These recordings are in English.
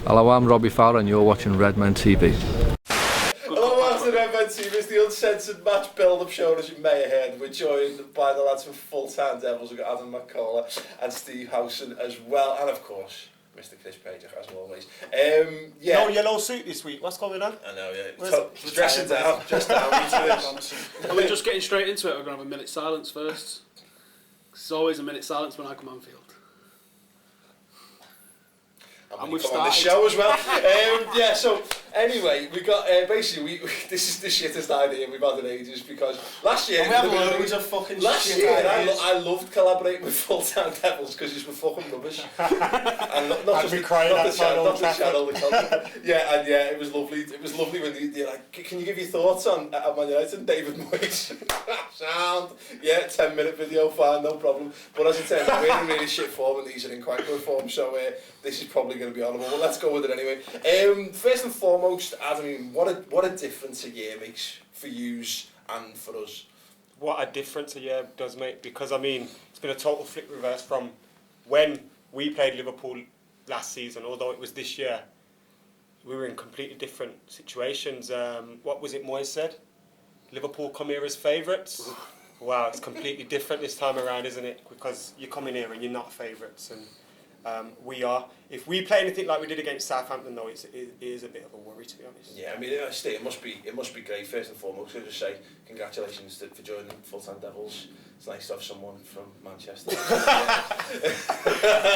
Hello, I'm Robbie Fowler and you're watching Redmen TV. Hello, welcome to Redmen TV. It's the Uncensored match build-up show, as you may have heard. We're joined by the lads from FullTimeDEVILS. We've got Adam and Ste as well, and of course, Mr. Chris Page, as always. Yeah. No yellow suit this week. What's going on? I know, yeah. Dressing down. Are we just getting straight into it? We're going to have a minute silence first. It's always a minute silence when I come on field. And we've started on the show as well. Yeah, so anyway, we got basically this is the shittest idea we've had in ages, because last year we have loads of fucking last year I loved collaborating with FullTimeDEVILS because it's were fucking rubbish. And not just the channel. Yeah, and yeah, it was lovely. It was lovely when you're like, can you give your thoughts on Man United and David Moyes? Sound. Yeah, 10-minute video, fine, no problem. But as it turns out, we're in really shit form and these are in quite good form, so this is probably going to be honourable, but let's go with it anyway. First and foremost, Adam, I mean, what a difference a year makes for yous and for us. What a difference a year does make, because I mean, it's been a total flip reverse from when we played Liverpool last season, although it was this year. We were in completely different situations. What was it Moyes said? Liverpool come here as favourites. Wow, it's completely different this time around, isn't it? Because you come in here and you're not favourites, and we are. If we play anything like we did against Southampton, though, it is a bit of a worry, to be honest. Yeah, I mean, it must be great. First and foremost, I'll just say congratulations for joining FullTimeDEVILS. It's nice to have someone from Manchester. You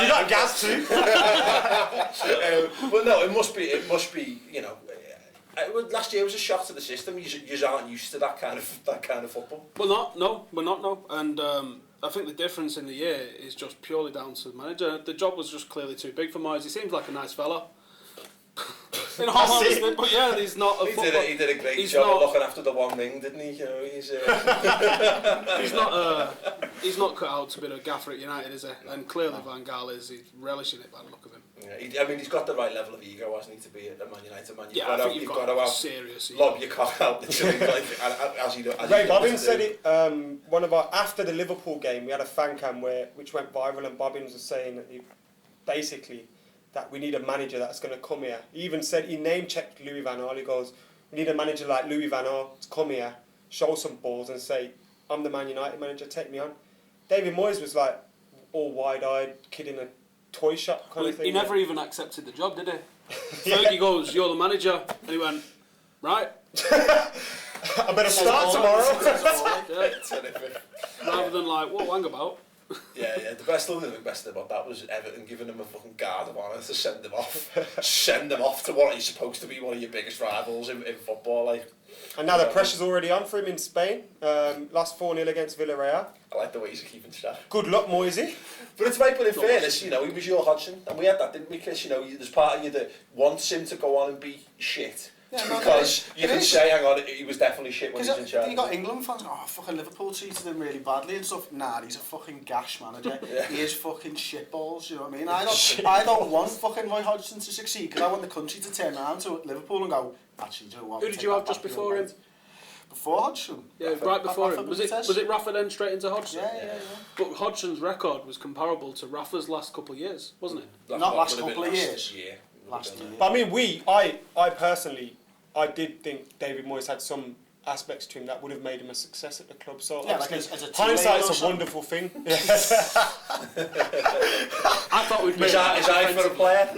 got gas too. But no, it must be. You know, last year was a shock to the system. You aren't used to that kind of football. We're not, no. And I think the difference in the year is just purely down to the manager. The job was just clearly too big for Moyes. He seems like a nice fella. In all honesty, but yeah, he's not a football. He did a great job of looking after the one ring, didn't he? You know, he's not cut out to be a gaffer at United, is he? And clearly Van Gaal is. He's relishing it by the look of him. Yeah, I mean, he's got the right level of ego, hasn't he, to be a Man United man. You've got to have serious ego. Lob your cock out literally, as you Ray Bobbins said it. After the Liverpool game, we had a fan cam which went viral, and Bobbins was saying that that we need a manager that's going to come here. He even said, he name-checked Louis van Gaal. He goes, we need a manager like Louis van Gaal to come here, show some balls and say, I'm the Man United manager, take me on. David Moyes was like all wide-eyed, kid in a toy shop kind of thing. He never even accepted the job, did he? Fergie goes, you're the manager. And he went, right. I better start tomorrow. Rather than like, what hang about? Yeah. The best about that was Everton giving him a fucking guard of honour to send him off to what is supposed to be one of your biggest rivals in football, like. And now the pressure's already on for him in Spain. Lost 4-0 against Villarreal. I like the way he's keeping track. Good luck, Moisey. But it's right, but in fairness, you know, he was your Hodgson, and we had that, didn't we, Chris? You know, there's part of you that wants him to go on and be shit. Yeah, because you can say, hang on, he was definitely shit when he was in charge. You got England fans, fucking Liverpool treated him really badly and stuff. Nah, he's a fucking gash manager. He is fucking shitballs, you know what I mean? I don't want fucking Roy Hodgson to succeed, because I want the country to turn around to Liverpool and go, actually, do you know what? Who did you have just before him? Before Hodgson? Yeah, right before him. Was it Rafa then straight into Hodgson? Yeah. But Hodgson's record was comparable to Rafa's last couple of years, wasn't it? Not last couple of years. Last year. But I mean, I personally, I did think David Moyes had some aspects to him that would have made him a success at the club. So yeah, like as a hindsight's a wonderful thing. I thought we'd be. Is I for a player?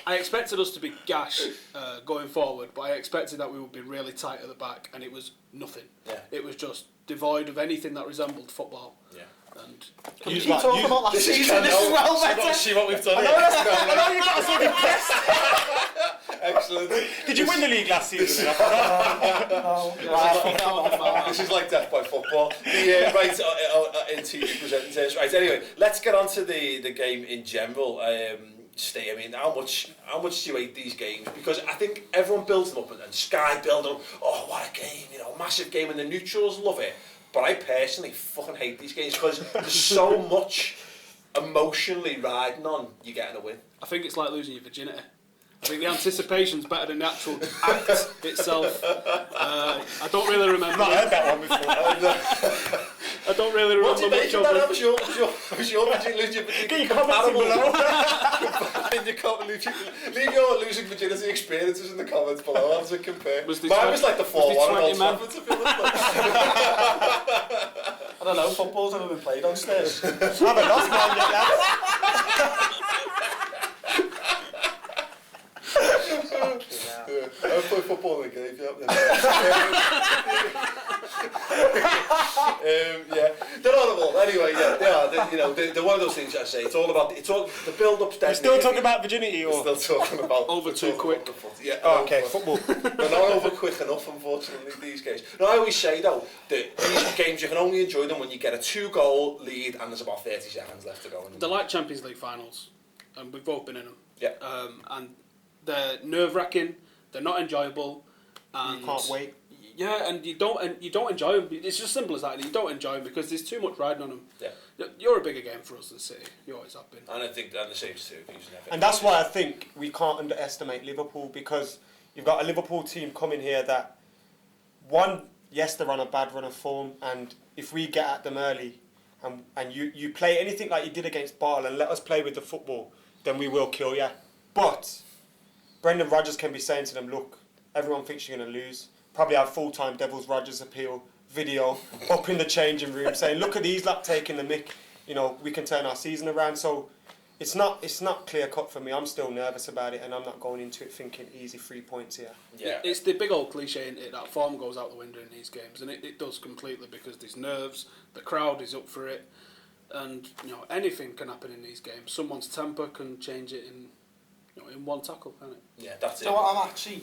I expected us to be gash going forward, but I expected that we would be really tight at the back, and it was nothing. Yeah. It was just devoid of anything that resembled football. Yeah. And can you keep talking about last season? This is well better. See what we've done. I know you got us all impressed. Excellent. Did you win the league last season? This is like death by football. Right, in TV presenting terms. Right, anyway, let's get on to the game in general. Ste, I mean, how much do you hate these games? Because I think everyone builds them up, and Sky build them. Oh, what a game! You know, massive game, and the neutrals love it. But I personally fucking hate these games because there's so much emotionally riding on you getting a win. I think it's like losing your virginity. I think the anticipation's better than the actual act itself. I don't really remember. I've not heard that one before. I don't really What do remember you make much of that? of I'm sure virginity. Get your comments below. Leave your losing virginity experiences in the comments below. How does it compare? Was the Mine was like the 4-1 20 Old men? Trafford, to be honest. I don't know, football's never been played on stairs. I haven't lost mine yet, lads. I play football in the game, yeah. They're horrible. Anyway, yeah, they are. They're one of those things I say. It's all the build-up's dead. We're still talking about virginity, or We're still talking about Over too quick. Yeah. oh, okay, football. They're not over quick enough, unfortunately, these games. No, I always say though that these games you can only enjoy them when you get a 2-goal lead and there's about 30 seconds left to go. They're like Champions League finals, and we've both been in them. Yeah. And they're nerve-wracking. They're not enjoyable. And You can't wait. Yeah, and you don't enjoy them. It's just simple as that. You don't enjoy them because there's too much riding on them. Yeah. You're a bigger game for us than City. You always have been. And I think they're the same too. And that's why I think we can't underestimate Liverpool, because you've got a Liverpool team coming here that, yes, they're on a bad run of form, and if we get at them early and you play anything like you did against Bartle and let us play with the football, then we will kill you. But Brendan Rodgers can be saying to them, look, everyone thinks you're going to lose. Probably have full-time-devils Rodgers appeal video up in the changing room saying, look at these lot taking the mick, we can turn our season around. So it's not clear-cut for me. I'm still nervous about it, and I'm not going into it thinking easy 3 points here. Yeah. It's the big old cliche, isn't it, that form goes out the window in these games, and it does completely, because there's nerves, the crowd is up for it, and anything can happen in these games. Someone's temper can change it in one tackle, can't it? Yeah, that's it. So I'm actually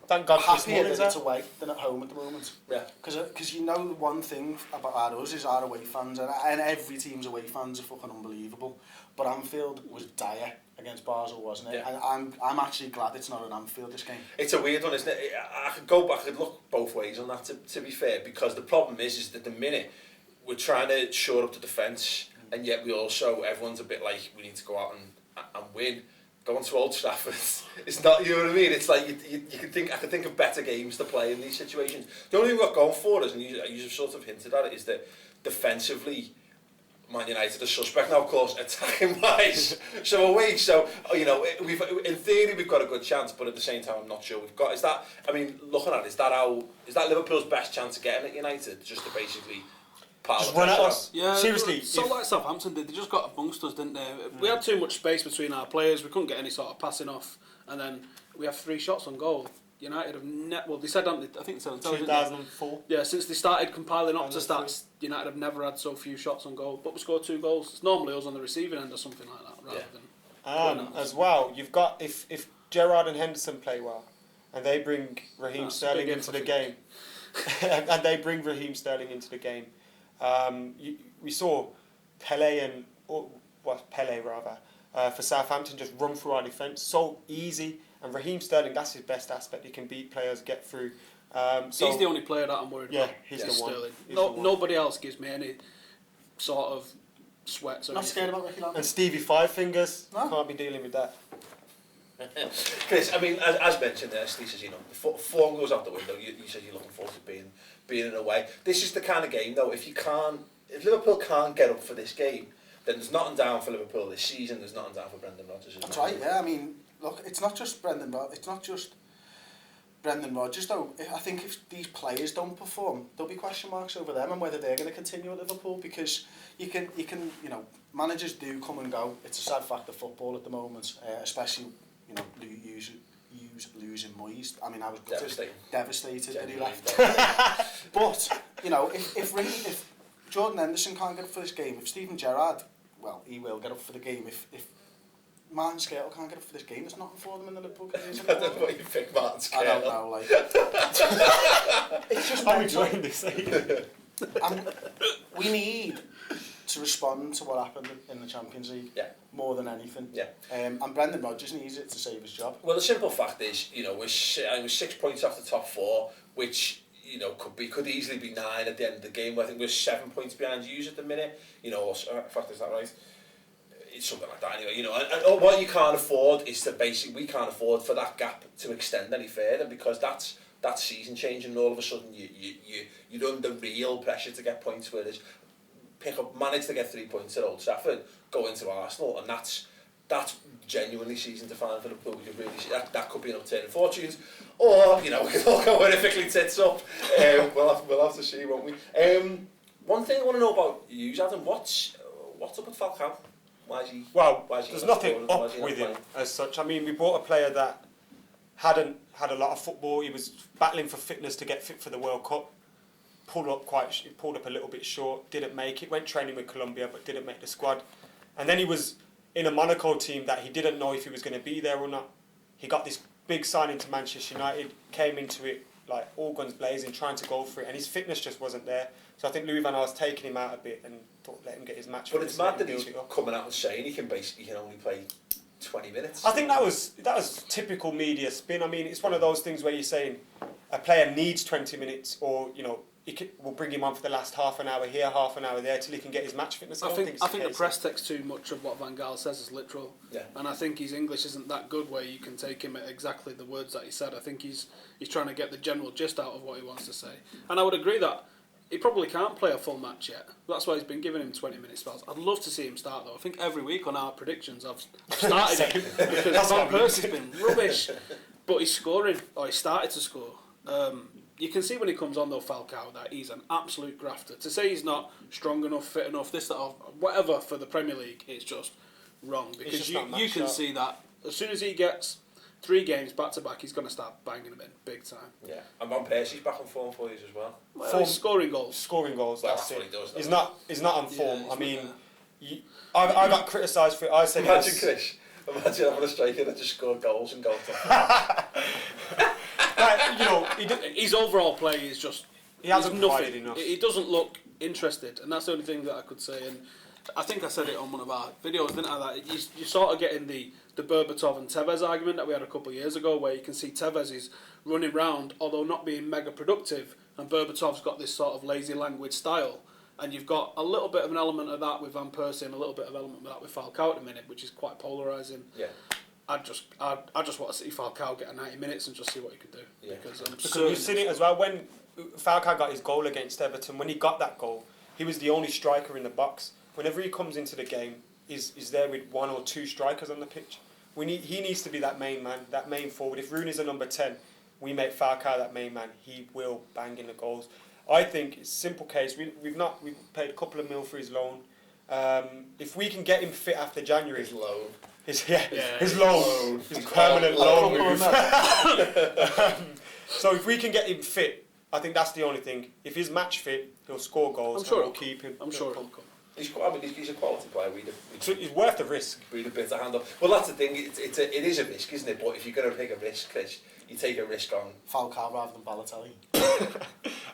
Thank God for happier that Smallings it's away than at home at the moment. Yeah. Because the one thing about us is our away fans, and every team's away fans are fucking unbelievable. But Anfield was dire against Basel, wasn't it? Yeah. And I'm actually glad it's not an Anfield, this game. It's a weird one, isn't it? I could go back, I could look both ways on that, to be fair, because the problem is that the minute we're trying to shore up the defence, and yet everyone's a bit like, we need to go out and win. Going to Old Trafford, it's not, you know what I mean? It's like, I could think of better games to play in these situations. The only thing we've got going for us, and you have sort of hinted at it, is that defensively, Man United are suspect. Now, of course, attacking-wise, so away. So, we've in theory we've got a good chance, but at the same time, I'm not sure we've got. Looking at it, is that Liverpool's best chance of getting at United? Just to basically just run at us. Yeah, Seriously. Like Southampton did, they just got amongst us, didn't they? We had too much space between our players. We couldn't get any sort of passing off, and then we have 3 shots on goal. United have they said, I think they said 2004. Yeah, since they started compiling up to stats, United have never had so few shots on goal. But we scored 2 goals. It's normally us on the receiving end or something like that, rather than. As well, you've got if Gerrard and Henderson play well, and they bring Raheem Sterling into the game, and they bring Raheem Sterling into the game. We saw Pele for Southampton just run through our defence so easy, and Raheem Sterling, that's his best aspect. He can beat players, get through. He's the only player that I'm worried about. Yeah, he's the one. Sterling. Nobody else gives me any sort of sweats. Not scared about Ricky Lambert. And Stevie Five Fingers, No. can't be dealing with that. Chris, as mentioned there, Steve says, the form goes out the window. You said you're looking forward to being in a way. This is the kind of game, though, if Liverpool can't get up for this game, then there's nothing down for Liverpool this season. There's nothing down for Brendan Rodgers. That's right. Yeah, look, it's not just Brendan Rodgers, though. I think if these players don't perform, there'll be question marks over them and whether they're going to continue at Liverpool, because you can, managers do come and go. It's a sad fact of football at the moment, especially, losing Moyes. I was devastated that he left. But, if Jordan Henderson can't get up for this game, if Steven Gerrard, well, he will get up for the game, if Martin Skrtel can't get up for this game, there's nothing for them in the Liverpool game. I don't know what you think, Martin Skrtel. I don't know, it's just I'm enjoying this. we need to respond to what happened in the Champions League, more than anything. Yeah. And Brendan Rodgers needs it to save his job. Well, the simple fact is, we're 6 points off the top 4, which could easily be 9 at the end of the game. I think we're 7 points behind you at the minute. In fact, is that right? It's something like that anyway. And what you can't afford is we can't afford for that gap to extend any further, because that's season changing, and all of a sudden you're under real pressure to get points. Whereas manage to get 3 points at Old Trafford, go into Arsenal, and that's genuinely season defining for Liverpool. You really see that could be an upturn in fortunes, or we could all go horrifically tits up. We'll have to see, won't we? One thing I want to know about you, Adam, what's up with Falcao? Why is he? Well, why is he there's not nothing scoring? up with him as such. I mean, we bought a player that hadn't had a lot of football. He was battling for fitness to get fit for the World Cup. Pulled up a little bit short. Didn't make it. Went training with Colombia, but didn't make the squad. And then he was in a Monaco team that he didn't know if he was going to be there or not. He got this big signing to Manchester United. Came into it like all guns blazing, trying to go for it, and his fitness just wasn't there. So I think Louis van Gaal's taken him out a bit and thought let him get his match. But it's mad that he's coming out and saying he can only play 20 minutes. I think that was typical media spin. I mean, it's one of those things where you're saying a player needs 20 minutes, or we'll bring him on for the last half an hour here, half an hour there, till he can get his match fitness. I think the press takes too much of what Van Gaal says as literal. Yeah. And I think his English isn't that good where you can take him at exactly the words that he said. I think he's trying to get the general gist out of what he wants to say. And I would agree that he probably can't play a full match yet. That's why he's been giving him 20-minute spells. I'd love to see him start though. I think every week on our predictions I've started him because Van Persie's been rubbish. But he's scoring, or he started to score. You can see when he comes on though, Falcao, that he's an absolute grafter. To say he's not strong enough, fit enough, this, that, or whatever for the Premier League, it's just wrong. Because you can see that as soon as he gets 3 games back to back, he's going to start banging them in big time. Yeah, and Van Persie's back on form for you as well. He's scoring goals. Scoring goals. Well, that's what he does. He's not on form. Yeah, I mean, I got criticised for it. I said, imagine Chris. Imagine having a striker that just scored goals and goals. His overall play is just he hasn't provided nothing. enough. He doesn't look interested, and that's the only thing that I could say. And I think I said it on one of our videos, didn't I? That you're sort of getting the Berbatov and Tevez argument that we had a couple of years ago, where you can see Tevez is running round, although not being mega productive, and Berbatov's got this sort of lazy language style. And you've got a little bit of an element of that with Van Persie and a little bit of element of that with Falcao at the minute, which is quite polarising. Yeah. I just want to see Falcao get 90 minutes and just see what he can do. Yeah. Because you've seen it as well. When Falcao got his goal against Everton, when he got that goal, he was the only striker in the box. Whenever he comes into the game, he's there with 1 or 2 strikers on the pitch. He needs to be that main man, that main forward. If Rooney's a number 10, we make Falcao that main man. He will bang in the goals. I think it's a simple case. We've paid a couple of mil for his loan. If we can get him fit after January, His loan. His loan, his permanent loan move. So if we can get him fit, I think that's the only thing. If he's match fit, he'll score goals. I'm sure we'll keep him. I'm sure it'll come. He's a quality player. He's worth the risk. We'd a bit to handle. Well, that's the thing. It is a risk, isn't it? But if you're going to take a risk, Chris, you take a risk on Falcao rather than Balotelli.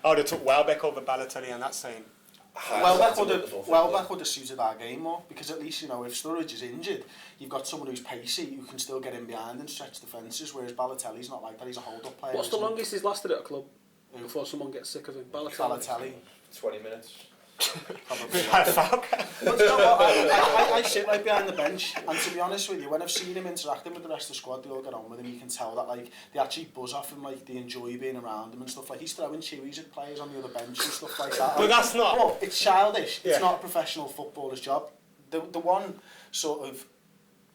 I would have took Welbeck over Balotelli, and that's saying. Welbeck would have suited our game more, because at least, if Sturridge is injured, you've got someone who's pacey who can still get in behind and stretch defences, whereas Balotelli's not like that. He's a hold-up player. What's the longest he's lasted at a club before someone gets sick of him? Balotelli. 20 minutes. But you know what, I sit right behind the bench, and to be honest with you, when I've seen him interacting with the rest of the squad, they all get on with him. You can tell that they actually buzz off him, they enjoy being around him and stuff. He's throwing chewies at players on the other bench and stuff like that. But that's not. Well, it's childish. It's not a professional footballer's job. The one sort of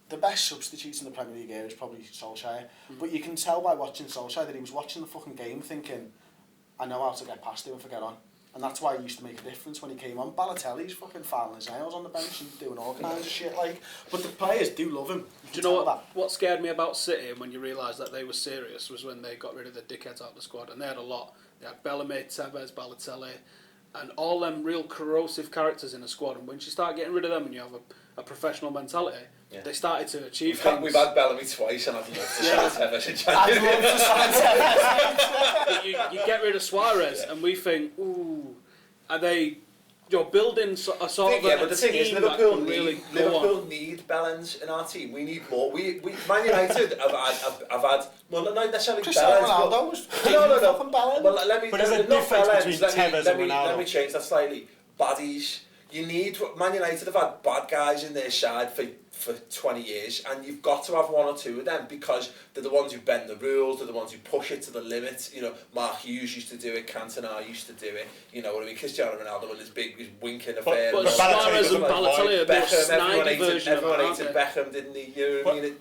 the best substitute in the Premier League here is probably Solskjaer. But you can tell by watching Solskjaer that he was watching the fucking game thinking, I know how to get past him if I get on. And that's why he used to make a difference when he came on. Balotelli's fucking filing his nails on the bench and doing all kinds of shit. But the players do love him. Do you know what scared me about City, and when you realised that they were serious, was when they got rid of the dickheads out of the squad. And they had a lot. They had Bellamy, Tevez, Balotelli, and all them real corrosive characters in the squad. And once you start getting rid of them and you have a professional mentality, they started to achieve things. We've had Bellamy twice, and I'd love to sign Tevez in I'd January. love to sign Tevez. you get rid of Suarez, and we think, ooh, are they building a sort of but the thing is, Liverpool need Bellens in our team. We need more. Man United have had, well, not necessarily Cristiano Bellens. Ronaldo was Well, let me But there's a not difference Bellens. between Tevez and Ronaldo. Let me change that slightly. Baddies, You need Man United have had bad guys in their side for 20 years, and you've got to have one or two of them because they're the ones who bend the rules, they're the ones who push it to the limit. You know, Mark Hughes used to do it, Cantona used to do it. You know what I mean? Cristiano Ronaldo with his winking affair. But Suarez and Balotelli are Beckham, everyone hated Beckham, didn't he? You know what I mean?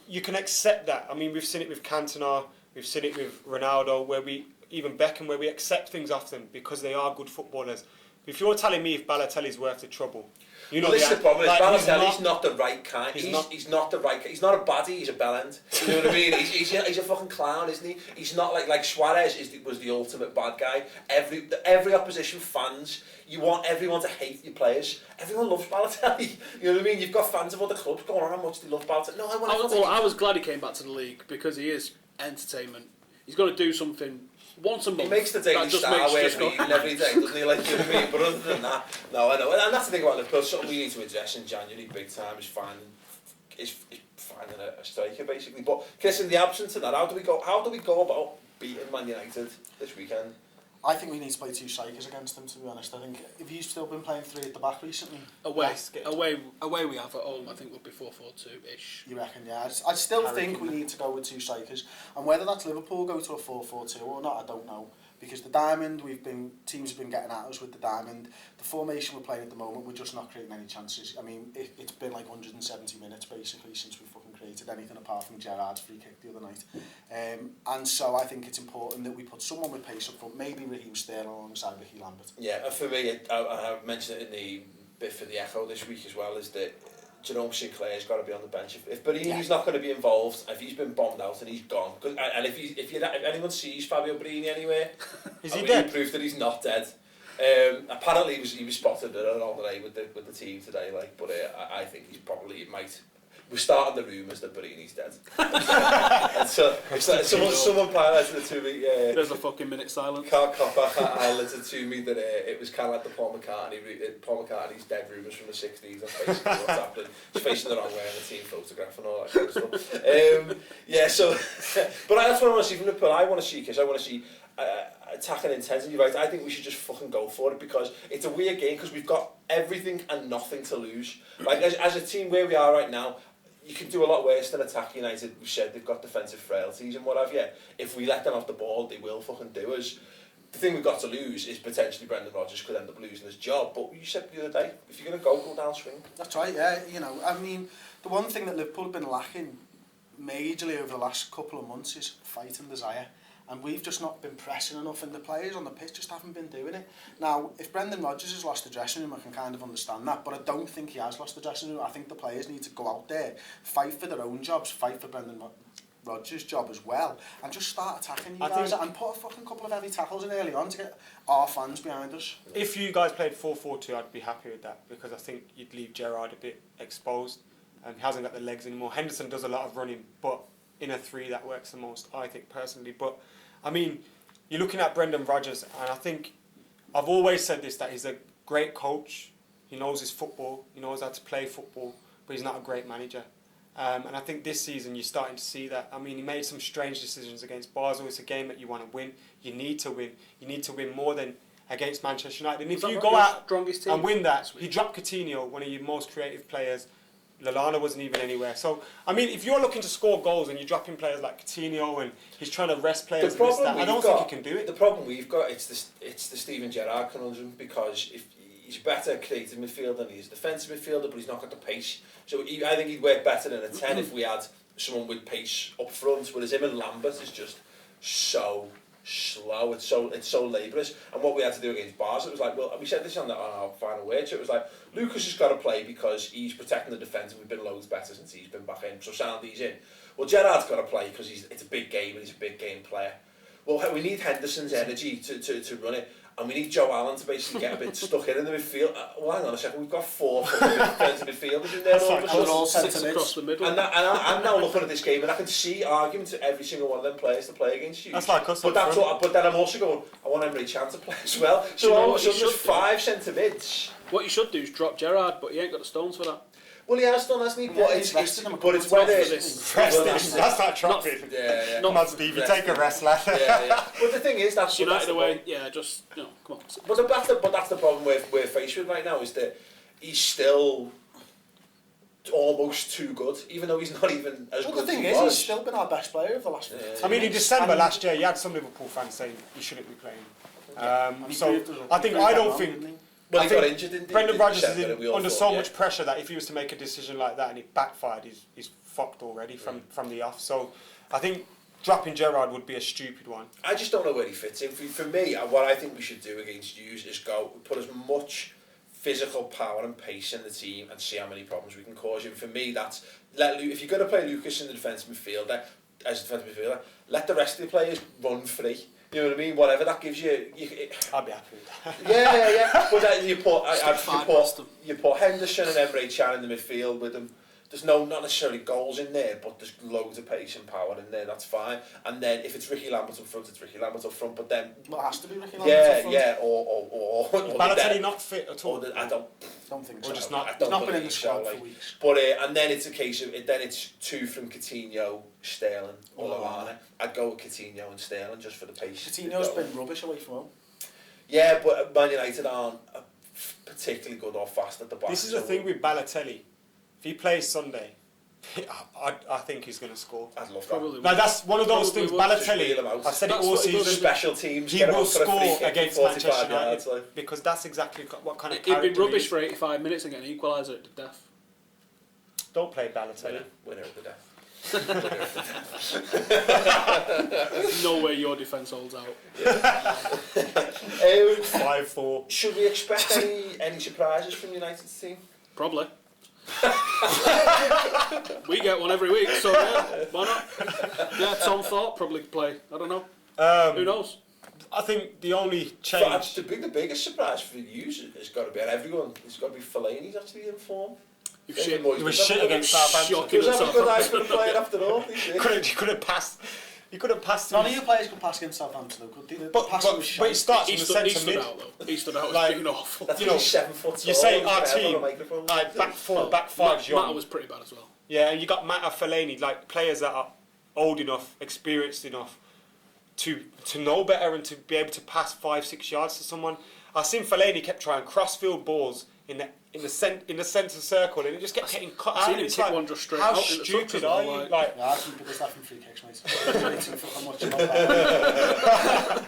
You can accept that. I mean, we've seen it with Cantona, we've seen it with Ronaldo, even Beckham, where we accept things off them because they are good footballers. If you're telling me if Balotelli's worth the trouble, you know, well, this is the problem. Like, Balotelli's not the right kind. He's not the right. He's not a baddie. He's a bellend. You know what I mean? He's a fucking clown, isn't he? He's not like Suarez was the ultimate bad guy. Every opposition fans, you want everyone to hate your players. Everyone loves Balotelli. You know what I mean? You've got fans of other clubs going on how much they love Balotelli. No, I was glad he came back to the league because he is entertainment. He's got to do something. Once a month. He makes the Daily Star wear eating every day, doesn't he? Like, you know what I mean? But other than that, no, I know. And that's the thing about Liverpool. Something we need to address in January, big time, is finding a striker, basically. But, Chris, in the absence of that, how do we go about beating Man United this weekend? I think we need to play 2 strikers against them, to be honest. I think, have you still been playing 3 at the back recently? Away we have at home, I think we'll be 4-4-2-ish. You reckon, yeah. I still think we need to go with 2 strikers. And whether that's Liverpool go to a 4-4-2 or not, I don't know. Because the diamond, teams have been getting at us with the diamond. The formation we're playing at the moment, we're just not creating any chances. I mean, it's been like 170 minutes basically since we've fucking created anything apart from Gerrard's free kick the other night. And so I think it's important that we put someone with pace up front, maybe Raheem Sterling alongside Ricky Lambert. Yeah, and for me, I mentioned it in the bit for the Echo this week as well, is that Jerome Sinclair's got to be on the bench. If Berini's not going to be involved, if he's been bombed out and he's gone, and if anyone sees Fabio Berini anywhere, is he dead? Proof that he's not dead. Apparently he was spotted at an holiday with the team today. Like, but I think we're starting the rumours that Berini's dead. And so someone piloted it to me. There's a fucking minute silence. Carl Copper highlighted to me that it was kind of like the Paul McCartney's dead rumours from the 60s. That's basically what's happening. He's facing the wrong way in the team photograph and all that kind of stuff. But that's what I want to see from Liverpool. I want to see attacking intensity. Right? I think we should just fucking go for it because it's a weird game because we've got everything and nothing to lose. Like as a team where we are right now, you can do a lot worse than attack United. We've said they've got defensive frailties and what have you. If we let them off the ball, they will fucking do us. The thing we've got to lose is potentially Brendan Rodgers could end up losing his job. But you said the other day, if you're going to go down swing. That's right, yeah. You know, I mean, the one thing that Liverpool have been lacking majorly over the last couple of months is fight and desire. And we've just not been pressing enough, and the players on the pitch just haven't been doing it. Now, if Brendan Rodgers has lost the dressing room, I can kind of understand that, but I don't think he has lost the dressing room. I think the players need to go out there, fight for their own jobs, fight for Brendan Rodgers' job as well, and just start attacking you guys and put a fucking couple of heavy tackles in early on to get our fans behind us. If you guys played 4-4-2, I'd be happy with that, because I think you'd leave Gerrard a bit exposed, and he hasn't got the legs anymore. Henderson does a lot of running, but in a 3 that works the most, I think, personally. But I mean, you're looking at Brendan Rodgers, and I think I've always said this, that he's a great coach. He knows his football. He knows how to play football, but he's not a great manager. And I think this season you're starting to see that. I mean, he made some strange decisions against Basel. It's a game that you want to win. You need to win. You need to win more than against Manchester United. And if you go out and win that, he dropped Coutinho, one of your most creative players. Lallana wasn't even anywhere. So, I mean, if you're looking to score goals and you're dropping players like Coutinho and he's trying to rest players and this, that, I don't think he can do it. The problem we've got, it's the Steven Gerrard conundrum, because if he's a better creative midfielder than he is defensive midfielder, but he's not got the pace. So I think he'd work better in a 10 if we had someone with pace up front, whereas him and Lambert is just so slow, it's so laborious. And what we had to do against Basel, it was like, well, we said this on our final word, so it was like, Lucas has got to play because he's protecting the defence, and we've been loads better since he's been back in, so Sandy's in. Well, Gerrard's got to play because it's a big game and he's a big game player. Well, we need Henderson's energy to run it, and we need Joe Allen to basically get a bit stuck in the midfield. Well, hang on a second, we've got 4 defensive midfielders in there. All centre across the middle. And I'm now looking at this game, and I can see arguments to every single one of them players to play against you. That's like us. But then I'm also going, I want Emre Can to play as well. So all of a sudden there's 5 centre mids. What you should do is drop Gerrard, but he ain't got the stones for that. Well, he has done, hasn't he? Yeah, But he's rested him a but it's couple when of times it's... That's not trophy. Yeah. Come on, Steve, you take a rest, lad. Yeah. But the thing is, that's United the away, problem. just, come on. But that's the problem we're faced with right now, is that he's still almost too good, even though he's not even as good as he was. The thing is, he's still been our best player of the last 15 I mean, in years. December last year, you had some Liverpool fans saying he shouldn't be playing. So I think Well, he got injured, didn't he? Brendan Rodgers is December, and we all under thought, so much pressure that if he was to make a decision like that and it backfired, he's fucked already from the off. So I think dropping Gerrard would be a stupid one. I just don't know where he fits in. For me, what I think we should do against Hughes is put as much physical power and pace in the team and see how many problems we can cause him. For me, that's if you're going to play Lucas in the defensive midfielder, let the rest of the players run free. You know what I mean? Whatever that gives you. I'd be happy with that. Yeah. But then you put Henderson and Emre Can in the midfield with them. There's not necessarily goals in there, but there's loads of pace and power in there. That's fine. And then if it's Ricky Lambert up front, it's Ricky Lambert up front. But then Well, it has to be Ricky Lambert up front. Yeah. Or Balotelli not fit at all. I don't think or so. just not. He's not been in the squad for weeks. But and then it's a case of then it's two from Coutinho, Sterling, or Lallana. I'd go with Coutinho and Sterling just for the pace. Coutinho's been rubbish away from home. Yeah, but Man United aren't particularly good or fast at the back. This is the thing with Balotelli. If he plays Sunday, I think he's going to score. I'd love Probably that. Now that's one of those things. Balotelli, I've said it all season. Special teams. He will score against Manchester United yards, because that's exactly what kind of He'd character been rubbish he for 85 minutes and get an equaliser at the death. Don't play Balotelli. Winner of the death. There's no way your defence holds out. 5-4. Should we expect any surprises from United's team? Probably. We get one every week, so yeah, why not? Yeah, Tom Thorpe probably play. I don't know. Who knows? I think the only change... The biggest surprise for you has got to be, and everyone, it's got to be Fellaini's actually in form. He was shit against Southampton. He was having a good night for the player after all. He could have passed. He could have passed. None of your players could pass against Southampton, though, could they? But it starts in the centre mid. Out, though. He stood out Like, as being awful. That's 7 foot tall. You say our team, like back four, back five. Mata was pretty bad as well. Yeah, and you got Mata, Fellaini, like players that are old enough, experienced enough to know better and to be able to pass 5-6 yards to someone. I've seen Fellaini kept trying cross-field balls in the centre circle, and it just kept getting cut out. Seen him kick one just straight how out in the stupid touch are as well, you? like- Like, Yeah, I keep it that from free kicks, mate. I don't fucking much about that.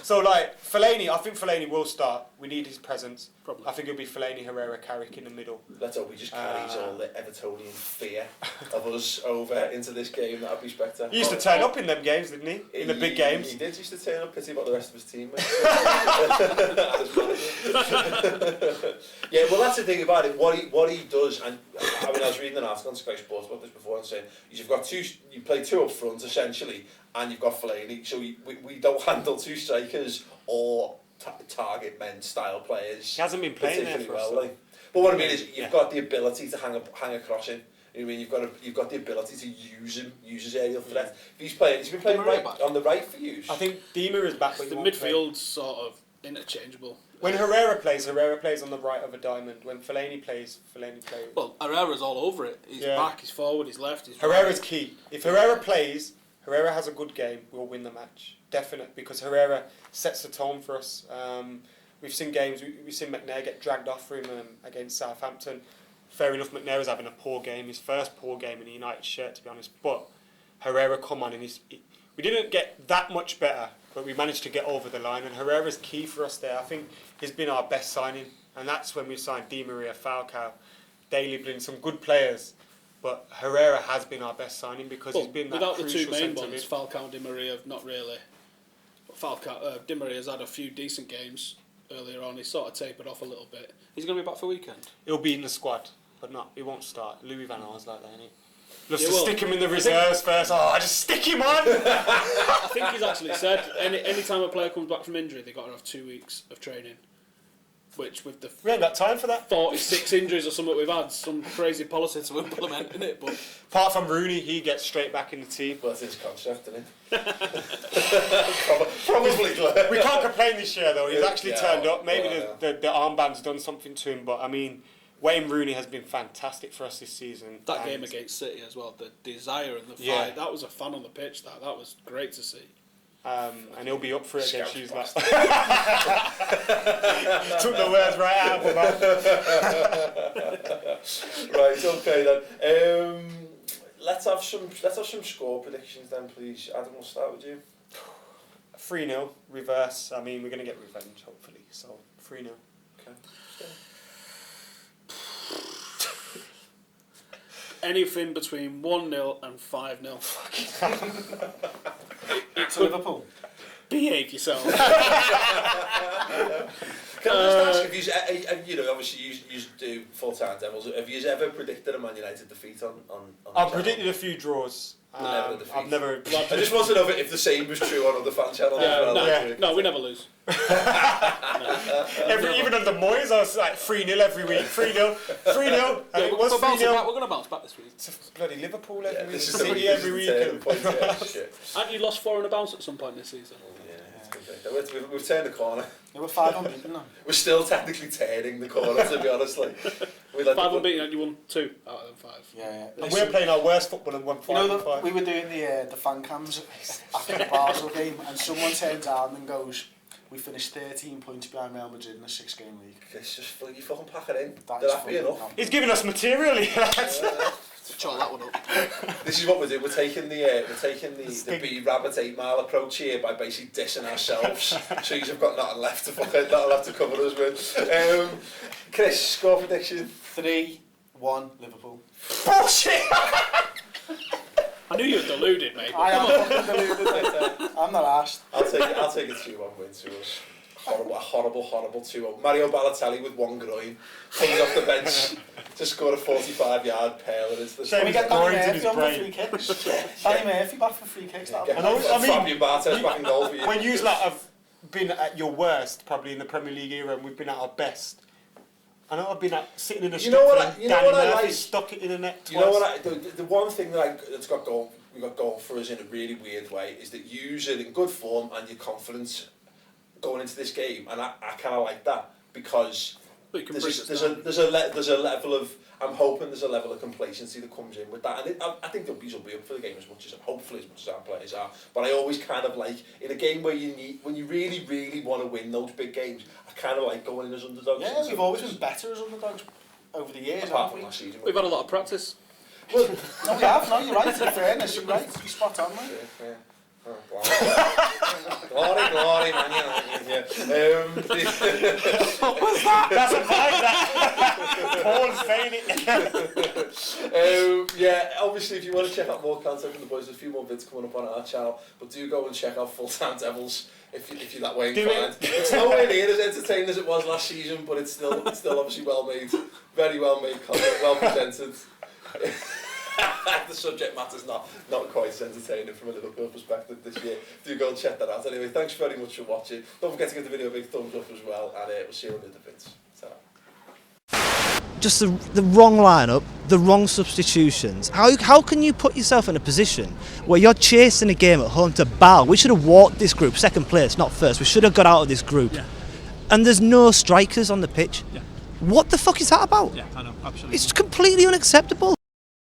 so like Fellaini, I think Fellaini will start. We need his presence. Probably. I think it'll be Fellaini, Herrera, Carrick in the middle. Let's hope he just carries all the Evertonian fear of us over into this game. That'd be spectacular. He used to turn up in them games, didn't he? In the big games. He did used to turn up. Pity about the rest of his team. Yeah, well, that's the thing about it. What he does, and I mean, I was reading an article on Sky Sports about this before, and saying you play two up front essentially, and you've got Fellaini. So we don't handle two strikers or target men style players. He hasn't been playing there for us. But what I mean is, you've got the ability to hang across him. You know what I mean, you've got the ability to use his aerial threat. If he's been playing right on the right for you. I think Dima is back, but The midfield's sort of interchangeable. When Herrera plays on the right of a diamond. When Fellaini plays. Well, Herrera's all over it. He's back, he's forward, he's left, he's Herrera's right. key. If Herrera plays, Herrera has a good game, we'll win the match. Definite, because Herrera sets the tone for us. We've seen games, we've seen McNair get dragged off for him against Southampton. Fair enough, McNair was having a poor game, his first poor game in the United shirt, to be honest. But Herrera come on, and we didn't get that much better, but we managed to get over the line, and Herrera's key for us there. I think he's been our best signing, and that's when we signed Di Maria, Falcao, Daley Blind, some good players. But Herrera has been our best signing because he's been that without the crucial two main centre ones, mid. Falcao and Di Maria have not really. Di Maria's had a few decent games earlier on. He's sort of tapered off a little bit. He's going to be back for weekend. He'll be in the squad, but he won't start. Louis Van Gaal's like that, isn't he? Loves Yeah, to well, stick him in the reserves first. I just stick him on! I think he's actually said any time a player comes back from injury, they've got to have 2 weeks of training. Which, with the We ain't got time for that. 46 injuries or something we've had, some crazy policy to implement in it. But Apart from Rooney, he gets straight back in the team. Well, that's his contract, isn't it? Probably. We can't complain this year though. He's actually Yeah, turned up. Maybe well, the armband's done something to him, but I mean, Wayne Rooney has been fantastic for us this season. That game against City as well, the desire and the fight, Yeah. that was a fun on the pitch, that was great to see. And he'll be up for it against you. Like. Took the words right out of my mouth. Right, okay then. Let's have some score predictions then, please. Adam, we'll start with you. 3-0, reverse. I mean, we're going to get revenge, hopefully. So, 3-0. Okay. Anything between 1-0 and 5-0. To Liverpool. Behave yourself. Can I just ask, if you obviously you do full-time Devils, have you ever predicted a Man United defeat on I've predicted a few draws. I've never... I just want to know if the same was true on other fan channels as well. No, we never lose. Even under Moyes, I was like 3-0 every week. 3-0. 3-0. And it was 3-0. We're going to bounce back this week. It's bloody Liverpool every week. This is City every week. Haven't you lost 4 in a bounce at some point this season? We've turned the corner. We're 5 unbeaten now. We're still technically turning the corner, to be honest. Like, 5 unbeaten and you won 2 out of them 5. Yeah. And we're playing our worst football and won 5 5. We were doing the fan cams after the Basel game, and someone turned down and goes, "We finished 13 points behind Real Madrid in a 6-game league." It's just you fucking pack it in. That They're is happy enough. He's giving us material here. Chalk that one up. This is what we're doing. We're taking the B Rabbit 8 Mile approach here by basically dissing ourselves. So you've got nothing left to cover us with. Chris, score prediction. 3-1 Liverpool. Bullshit! I knew you were deluded, mate. I am fucking deluded, mate. I'm not asked. I'll take a 2-1 win to us. Horrible 2-1. Mario Balotelli with one groin comes off the bench to score a 45-yard pearler into the... Can we get Danny Murphy on for brain. free kicks? Danny Murphy back for free kicks. Get Fabian Barthez back in goal for you. When you have been at your worst, probably in the Premier League era, and we've been at our best. I know I've been sitting in a strip Danny Murphy stuck it in the net twice. You know what? The one thing that's got going for us in a really weird way is that you're in good form and you're confident going into this game, and I kind of like that because there's a level of, I'm hoping there's a level of complacency that comes in with that, and I think the bees will be up for the game as much as our players are. But I always kind of like in a game where when you really want to win those big games, I kind of like going in as underdogs. Yeah, we've always been better as underdogs over the years. Apart from last season, We've had a lot of practice. Well, no, we have. No, you're right. In fairness, you're right. You're spot on, mate. Yeah. Oh, glory, man, yeah. What was that? That's a fight, that. Paul's saying it. Obviously, if you want to check out more content from the boys, there's a few more vids coming up on our channel, but do go and check out Full-Time Devils if you're that way inclined. It's nowhere near as entertaining as it was last season, but it's still obviously well made, very well made content, well presented. The subject matter's not quite as entertaining from a Liverpool perspective this year. Do go and check that out. Anyway, thanks very much for watching. Don't forget to give the video a big thumbs up as well, and we'll see you on the other vids. Just the wrong lineup, the wrong substitutions. How can you put yourself in a position where you're chasing a game at home to Bal? We should have walked this group, second place, not first. We should have got out of this group. Yeah. And there's no strikers on the pitch. Yeah. What the fuck is that about? Yeah, I know, absolutely. It's completely unacceptable.